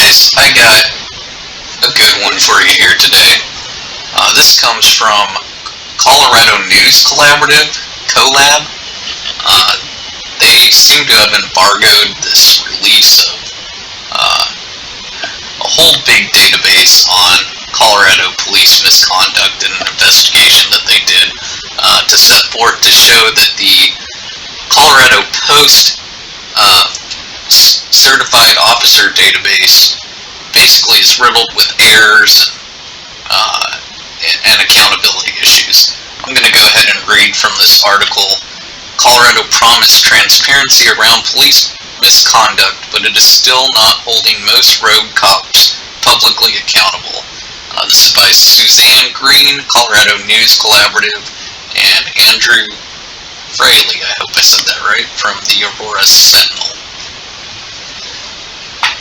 guys, I got a good one for you here today. This comes from Colorado News Collab. Uh, they seem to have embargoed this release of a whole big database on Colorado police misconduct in an investigation that they did to set forth to show that the Colorado Post certified officer database basically is riddled with errors and accountability issues. I'm going to go ahead and read from this article. Colorado promised transparency around police misconduct, but it is still not holding most rogue cops publicly accountable. This is by Suzanne Green, Colorado News Collaborative, and Andrew Fraley, I hope I said that right, from the Aurora Sentinel.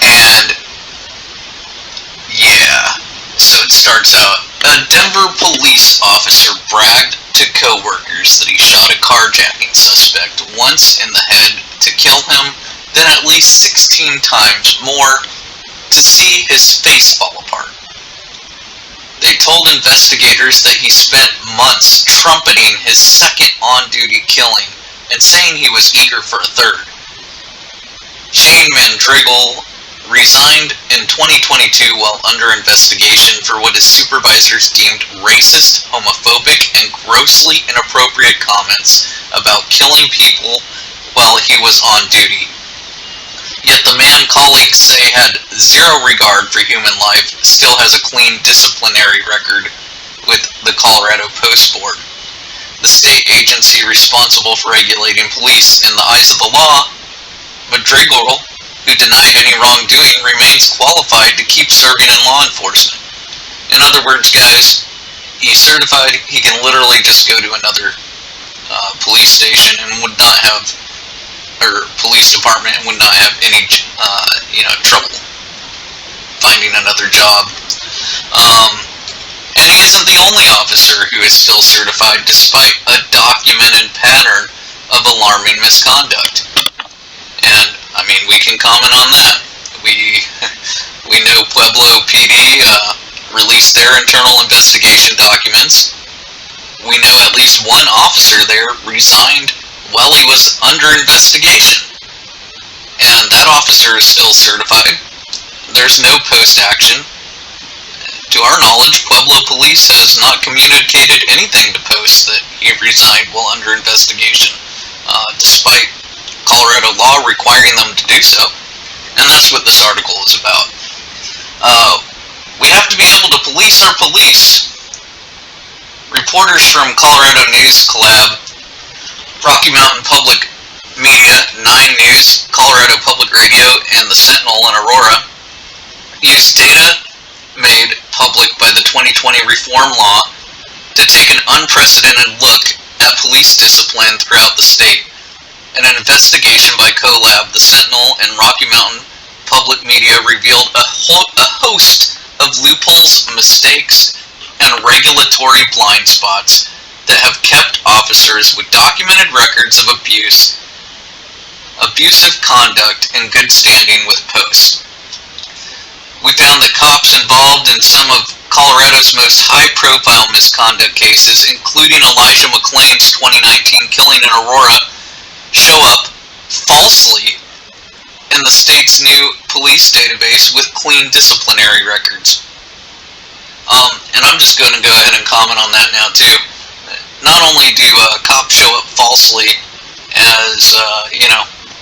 And yeah, so it starts out, a Denver police officer bragged to co-workers that he shot a carjacking suspect once in the head to kill him, then at least 16 times more to see his face fall apart. They told investigators that he spent months trumpeting his second on-duty killing and saying he was eager for a third. Shane Mandrigal resigned in 2022 while under investigation for what his supervisors deemed racist, homophobic, and grossly inappropriate comments about killing people while he was on duty. Yet the man colleagues say had zero regard for human life still has a clean disciplinary record with the Colorado Post Board. The state agency responsible for regulating police in the eyes of the law, Madrigal, who denied any wrongdoing, remains qualified to keep serving in law enforcement. In other words, guys, he's certified, he can literally just go to another police station and would not have, or police department, and would not have any, trouble finding another job. And he isn't the only officer who is still certified despite a documented pattern of alarming misconduct. And I mean, we can comment on that. We know Pueblo PD released their internal investigation documents. We know at least one officer there resigned while he was under investigation. And that officer is still certified. There's no post-action. To our knowledge, Pueblo Police has not communicated anything to Post that he resigned while under investigation, despite Colorado law requiring them to do so. And that's what this article is about. We have to be able to police our police. Reporters from Colorado News Collab, Rocky Mountain Public Media, 9 News, Colorado Public Radio, and the Sentinel in Aurora used data made public by the 2020 reform law to take an unprecedented look at police discipline throughout the state. And an investigation by CoLab, the Sentinel, and Rocky Mountain Public Media revealed a host of loopholes, mistakes, and regulatory blind spots that have kept officers with documented records of abuse, abusive conduct, and good standing with Post. We found that cops involved in some of Colorado's most high-profile misconduct cases, including Elijah McClain's 2019 killing in Aurora, show up falsely in the state's new police database with clean disciplinary records. And I'm just going to go ahead and comment on that now too. Not only do cops show up falsely as,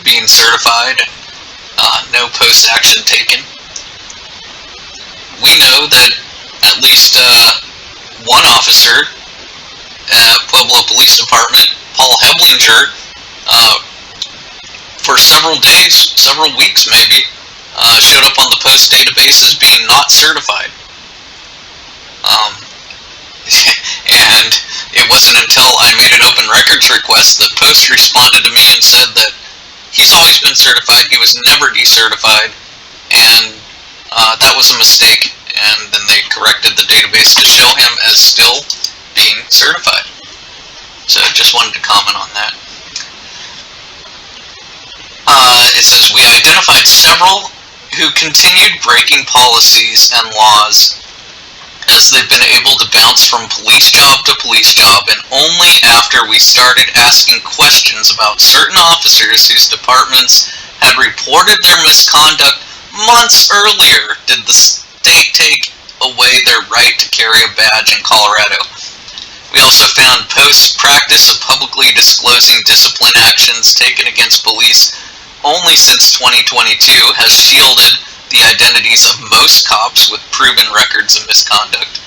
being certified and no post-action taken, we know that at least one officer at Pueblo Police Department, Paul Heblinger, for several days, several weeks maybe, showed up on the Post database as being not certified. And it wasn't until I made an open records request that Post responded to me and said that he's always been certified, he was never decertified, and that was a mistake. And then they corrected the database to show him as still being certified. So just wanted to comment on that. It says, we identified several who continued breaking policies and laws as they've been able to bounce from police job to police job, and only after we started asking questions about certain officers whose departments had reported their misconduct months earlier did the state take away their right to carry a badge in Colorado. We also found Post's practice of publicly disclosing discipline actions taken against police only since 2022 has shielded the identities of most cops with proven records of misconduct.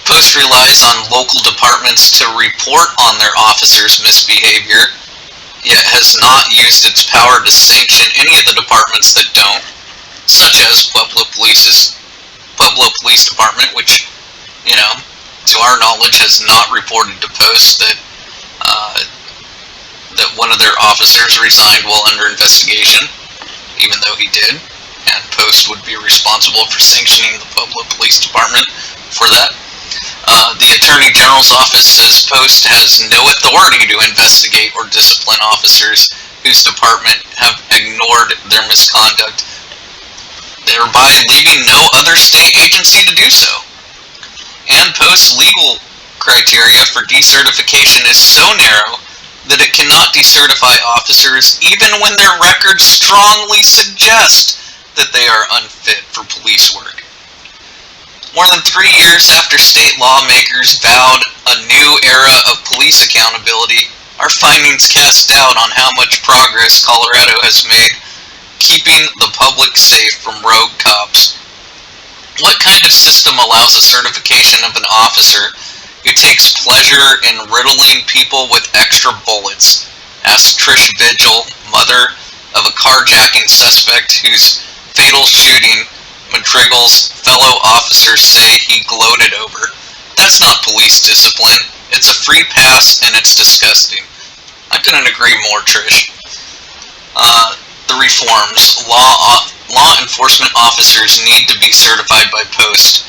Post relies on local departments to report on their officers' misbehavior, yet has not used its power to sanction any of the departments that don't, such as Pueblo Police Department, which, to our knowledge, has not reported to Post that one of their officers resigned while under investigation, even though he did, and Post would be responsible for sanctioning the Pueblo Police Department for that. The Attorney General's office says Post has no authority to investigate or discipline officers whose department have ignored their misconduct, thereby leaving no other state agency to do so. And Post's legal criteria for decertification is so narrow that it cannot decertify officers even when their records strongly suggest that they are unfit for police work. More than 3 years after state lawmakers vowed a new era of police accountability, our findings cast doubt on how much progress Colorado has made keeping the public safe from rogue cops. What kind of system allows a certification of an officer who takes pleasure in riddling people with extra bullets? Asked Trish Vigil, mother of a carjacking suspect whose fatal shooting Madrigal's fellow officers say he gloated over. That's not police discipline. It's a free pass and it's disgusting. I couldn't agree more, Trish. The reforms. Law enforcement officers need to be certified by Post,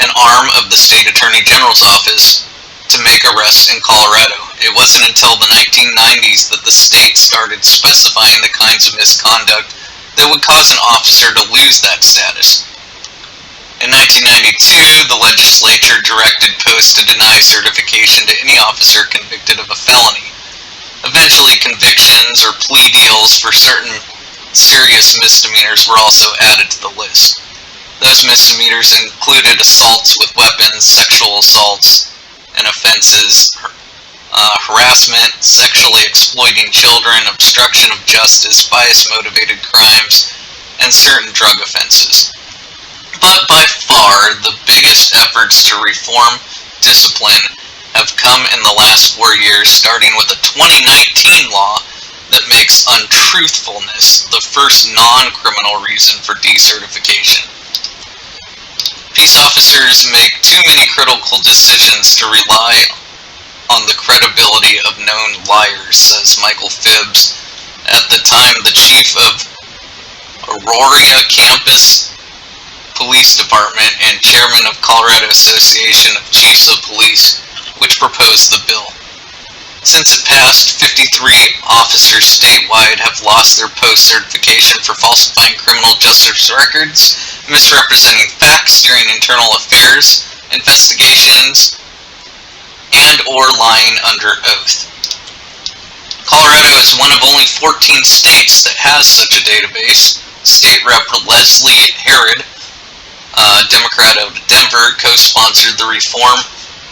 an arm of the state attorney general's office, to make arrests in Colorado. It wasn't until the 1990s that the state started specifying the kinds of misconduct that would cause an officer to lose that status. In 1992, the legislature directed Post to deny certification to any officer convicted of a felony. Eventually, convictions or plea deals for certain serious misdemeanors were also added to the list. Those misdemeanors included assaults with weapons, sexual assaults and offenses, harassment, sexually exploiting children, obstruction of justice, bias-motivated crimes, and certain drug offenses. But by far, the biggest efforts to reform discipline have come in the last 4 years, starting with a 2019 law that makes untruthfulness the first non-criminal reason for decertification. Peace officers make too many critical decisions to rely on the credibility of known liars, says Michael Phibbs, at the time the chief of Aurora Campus Police Department and chairman of Colorado Association of Chiefs of Police, which proposed the bill. Since it passed, 53 officers statewide have lost their post certification for falsifying criminal justice records, misrepresenting facts during internal affairs investigations, and or lying under oath. Colorado is one of only 14 states that has such a database. State Rep. Leslie Herod, Democrat of Denver, co-sponsored the reform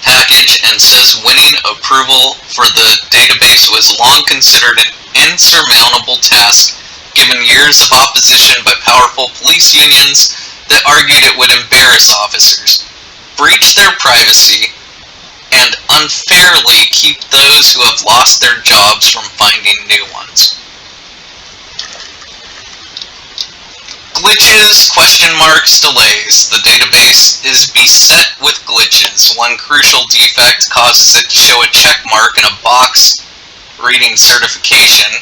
package and says winning approval for the database was long considered an insurmountable task given years of opposition by powerful police unions that argued it would embarrass officers, breach their privacy, and unfairly keep those who have lost their jobs from finding new ones. Glitches, question marks, delays. The database is beset with glitches. One crucial defect causes it to show a check mark in a box reading certification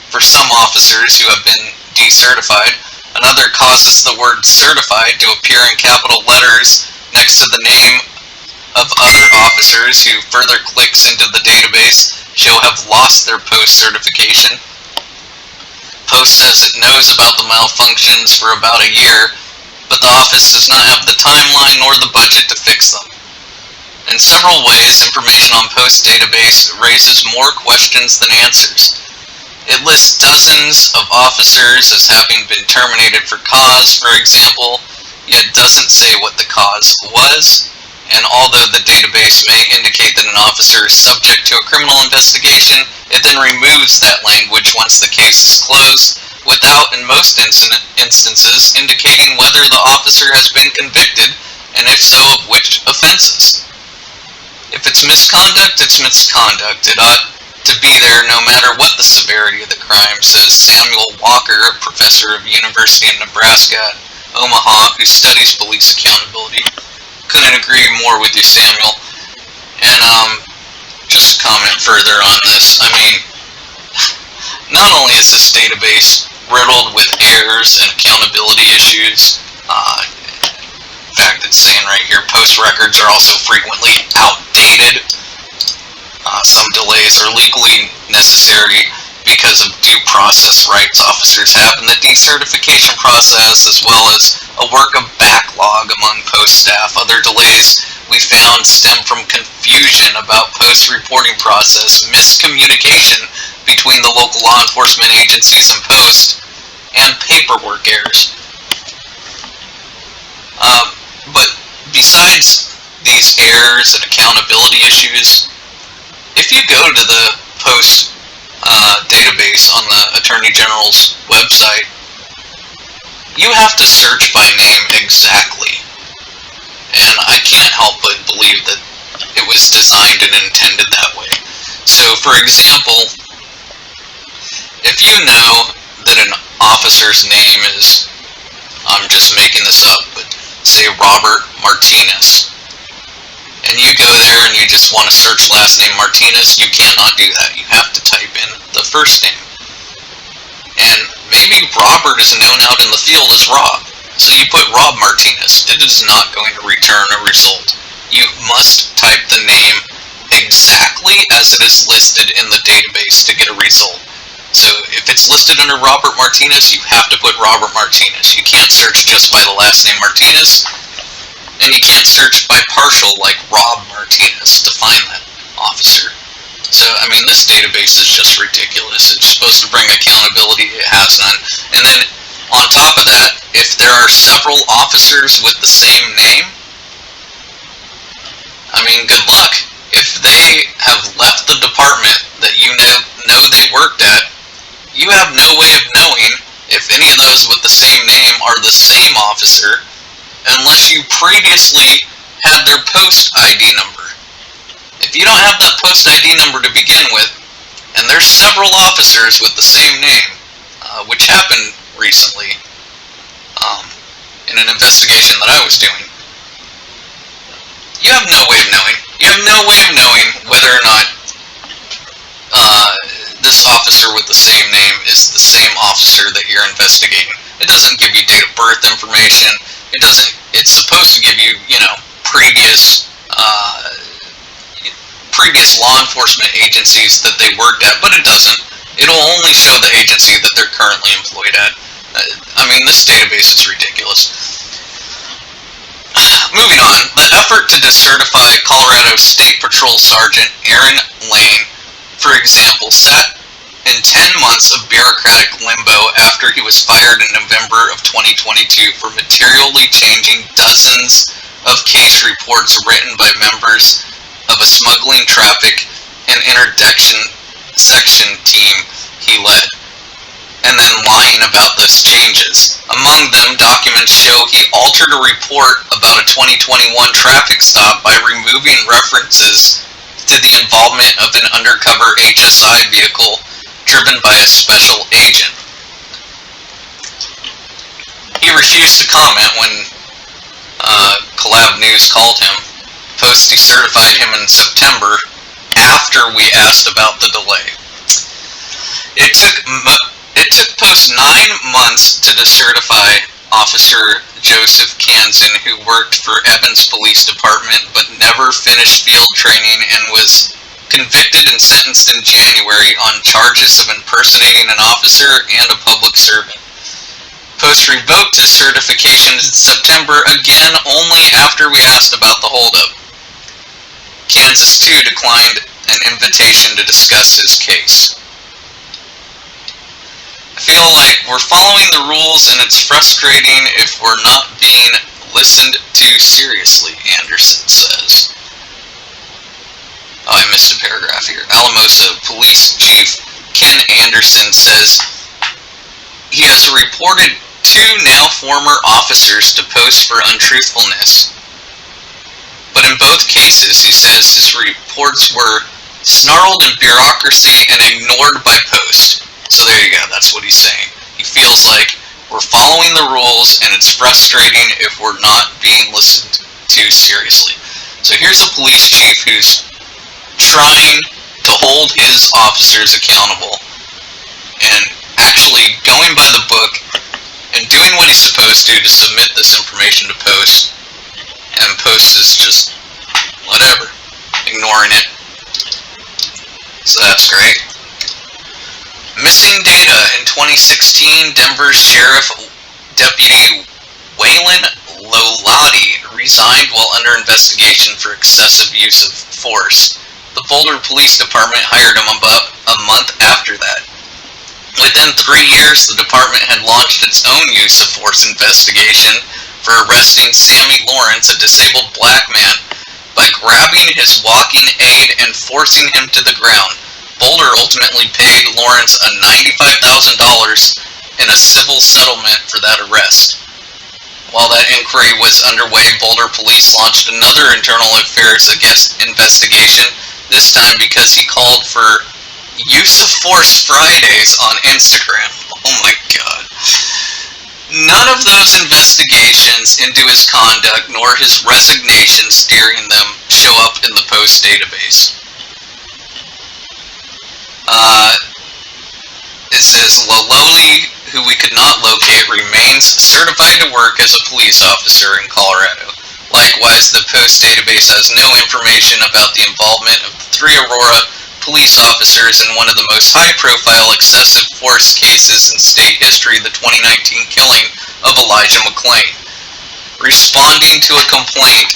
for some officers who have been decertified. Another causes the word certified to appear in capital letters next to the name of other officers who further clicks into the database show have lost their post certification. Post says it knows about the malfunctions for about a year, but the office does not have the timeline nor the budget to fix them. In several ways, information on Post database raises more questions than answers. It lists dozens of officers as having been terminated for cause, for example, yet doesn't say what the cause was, and although the database may indicate that an officer is subject to a criminal investigation, it then removes that language once the case is closed, without, in most instances, indicating whether the officer has been convicted, and if so, of which offenses. If it's misconduct, it's misconduct. It ought to be there no matter what the severity of the crime, says Samuel Walker, a professor of University of Nebraska at Omaha, who studies police accountability. Couldn't agree more with you, Samuel. And just to comment further on this, I mean, not only is this database riddled with errors and accountability issues, in fact, it's saying right here, Post records are also frequently outdated. Some delays are legally necessary because of due process rights officers have in the decertification process, as well as a work of backlog among Post staff. Other delays we found stem from confusion about Post reporting process, miscommunication between the local law enforcement agencies and Post, and paperwork errors. But besides these errors and accountability issues, if you go to the Post database on the Attorney General's website, you have to search by name exactly. And I can't help but believe that it was designed and intended that way. So, for example, if you know that an officer's name is, I'm just making this up, but say Robert Martinez, and you go there and you just want to search last name Martinez, you cannot do that. You have to type in the first name. And maybe Robert is known out in the field as Rob, so you put Rob Martinez. It is not going to return a result. You must type the name exactly as it is listed in the database to get a result. So if it's listed under Robert Martinez, you have to put Robert Martinez. You can't search just by the last name Martinez, and you can't search by partial like Rob Martinez to find that officer. So, I mean, this database is just ridiculous. It's supposed to bring accountability, it has none. And then, on top of that, if there are several officers with the same name, I mean, good luck. If they have left the department that you know they worked at, you have no way of knowing if any of those with the same name are the same officer unless you previously had their Post ID number. If you don't have that Post ID number to begin with, and there's several officers with the same name, which happened recently in an investigation that I was doing, you have no way of knowing. You have no way of knowing whether or not this officer with the same name is the same officer that you're investigating. It doesn't give you date of birth information. It doesn't. It's supposed to give you, previous law enforcement agencies that they worked at, but it doesn't. It'll only show the agency that they're currently employed at. I mean, this database is ridiculous. Moving on, the effort to decertify Colorado State Patrol Sergeant Aaron Lane, for example, sat in 10 months of bureaucratic limbo after he was fired in November of 2022 for materially changing dozens of case reports written by members of a smuggling, traffic, and interdiction section team he led, and then lying about those changes. Among them, documents show he altered a report about a 2021 traffic stop by removing references to the involvement of an undercover HSI vehicle driven by a special agent. He refused to comment when Collab News called him. Post decertified him in September after we asked about the delay. It took Post 9 months to decertify Officer Joseph Kansan, who worked for Evans Police Department but never finished field training and was convicted and sentenced in January on charges of impersonating an officer and a public serving. Post revoked his certification in September, again only after we asked about the holdup. Kansas, too, declined an invitation to discuss his case. I feel like we're following the rules and it's frustrating if we're not being listened to seriously, Anderson says. Oh, I missed a paragraph here. Alamosa Police Chief Ken Anderson says he has reported 2 now former officers to post for untruthfulness. But in both cases, he says his reports were snarled in bureaucracy and ignored by post. So there you go, that's what he's saying. He feels like we're following the rules and it's frustrating if we're not being listened to seriously. So here's a police chief who's trying to hold his officers accountable and actually going by the book and doing what he's supposed to submit this information to post, and post is just whatever, ignoring it. So that's great. Missing data in 2016, Denver Sheriff Deputy Waylon Lolati resigned while under investigation for excessive use of force. The Boulder Police Department hired him about a month after that. Within 3 years, the department had launched its own use of force investigation for arresting Sammy Lawrence, a disabled black man, by grabbing his walking aid and forcing him to the ground. Boulder ultimately paid Lawrence $95,000 in a civil settlement for that arrest. While that inquiry was underway, Boulder police launched another internal affairs investigation, this time because he called for use of force Fridays on Instagram. Oh my god. None of those investigations into his conduct nor his resignations during them show up in the Post database. It says Lololi, who we could not locate, remains certified to work as a police officer in Colorado. Likewise, the Post database has no information about the involvement of the 3 Aurora police officers in one of the most high-profile excessive force cases in state history, the 2019 killing of Elijah McClain. Responding to a complaint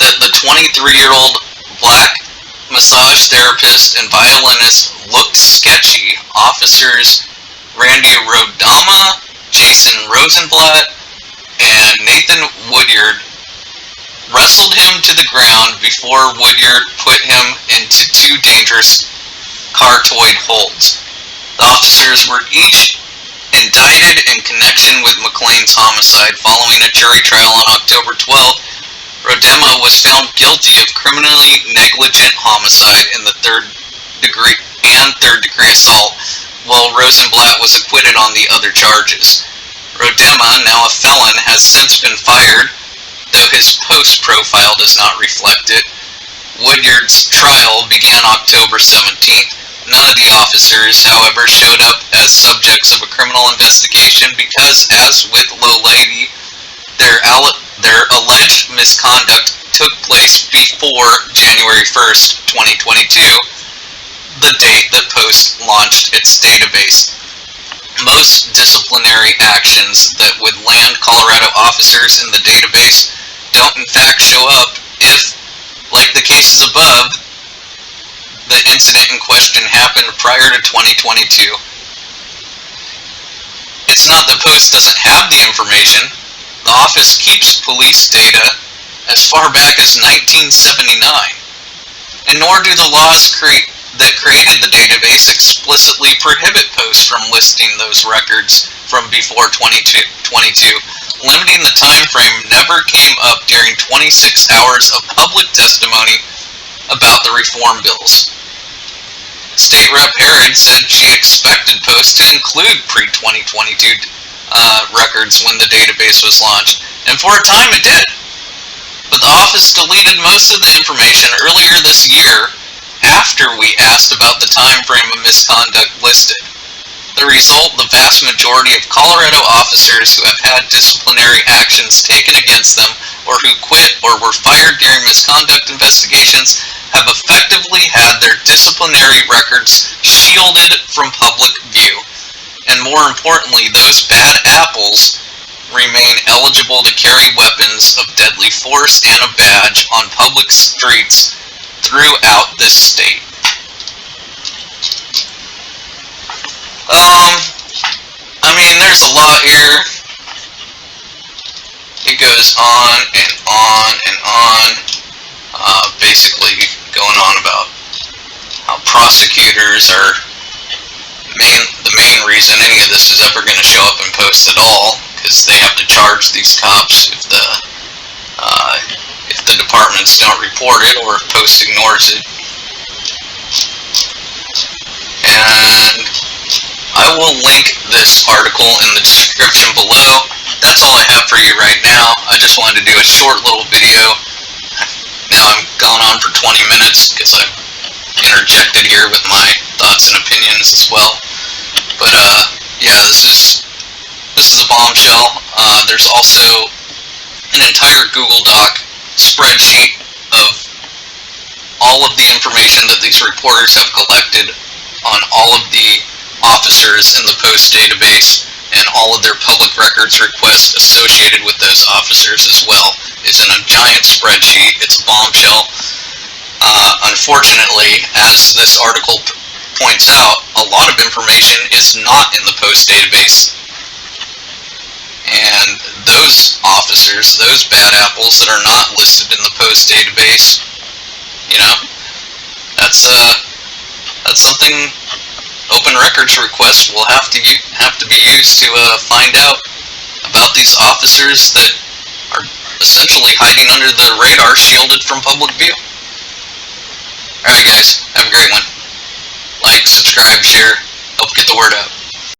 that the 23-year-old black massage therapist and violinist looked sketchy, officers Randy Rodama, Jason Rosenblatt, and Nathan Woodyard wrestled him to the ground before Woodyard put him into 2 dangerous cartoid holds. The officers were each indicted in connection with McClain's homicide. Following a jury trial on October 12th, Rodema was found guilty of criminally negligent homicide in the third degree assault, while Rosenblatt was acquitted on the other charges. Rodema, now a felon, has since been fired, though his Post profile does not reflect it. Woodyard's trial began October 17th. None of the officers, however, showed up as subjects of a criminal investigation because, as with Loladi, their alleged misconduct took place before January 1st, 2022, the date that Post launched its database. Most disciplinary actions that would land Colorado officers in the database don't in fact show up if, like the cases above, the incident in question happened prior to 2022. It's not that Post doesn't have the information. The office keeps police data as far back as 1979, and nor do the laws that created the database explicitly prohibit Post from listing those records from before 2022. Limiting the time frame never came up during 26 hours of public testimony about the reform bills. State Rep Herod said she expected Post to include pre-2022 records when the database was launched, and for a time it did. But the office deleted most of the information earlier this year after we asked about the time frame of misconduct listed. The result, the vast majority of Colorado officers who have had disciplinary actions taken against them or who quit or were fired during misconduct investigations have effectively had their disciplinary records shielded from public view. and more importantly, those bad apples remain eligible to carry weapons of deadly force and a badge on public streets throughout this state. I mean, there's a lot here. It goes on and on and on, basically going on about how prosecutors are the main reason any of this is ever going to show up in Post at all, because they have to charge these cops if the departments don't report it or if Post ignores it. And I will link this article in the description below. That's all I have for you right now. I just wanted to do a short little video. Now I'm gone on for 20 minutes because I've interjected here with my thoughts and opinions as well. But yeah, this is a bombshell. There's also an entire Google Doc spreadsheet of all of the information that these reporters have collected on all of the officers in the Post database, and all of their public records requests associated with those officers as well. It's in a giant spreadsheet. It's a bombshell. Unfortunately, as this article points out, a lot of information is not in the Post database. And those officers, those bad apples that are not listed in the Post database, you know, that's something open records requests will have to be used to find out about these officers that are essentially hiding under the radar, shielded from public view. Alright guys, have a great one. Like, subscribe, share, help get the word out.